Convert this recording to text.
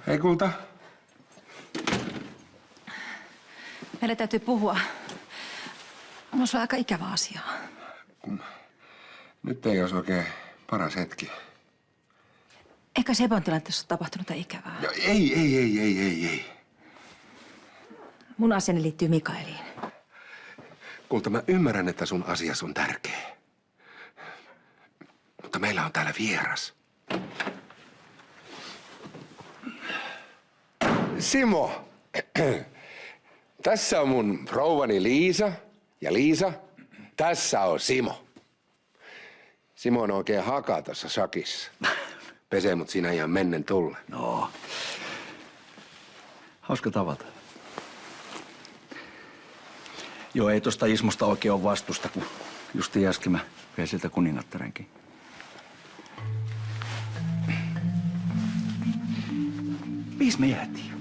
Hei kulta. Meillä täytyy puhua. On sulla aika ikävä asia. Nyt ei olisi oikein paras hetki. Ehkä Sebon tilanteessa on tapahtunut jotain ikävää. Ja ei. Mun asiani liittyy Mikaeliin. Kulta, mä ymmärrän, että sun asias on tärkeä. Mutta meillä on täällä vieras. Simo, tässä on mun rouvani Liisa. Ja Liisa, tässä on Simo. Simo on oikein hakaa tuossa sakissa. Pesee mut siinä ihan mennen tulle. No, hauska tavata. Joo, ei tosta Ismosta oikein ole vastusta, kun justi äsken mä vein siltä kuningattarenkin. Mihin me jäätiin?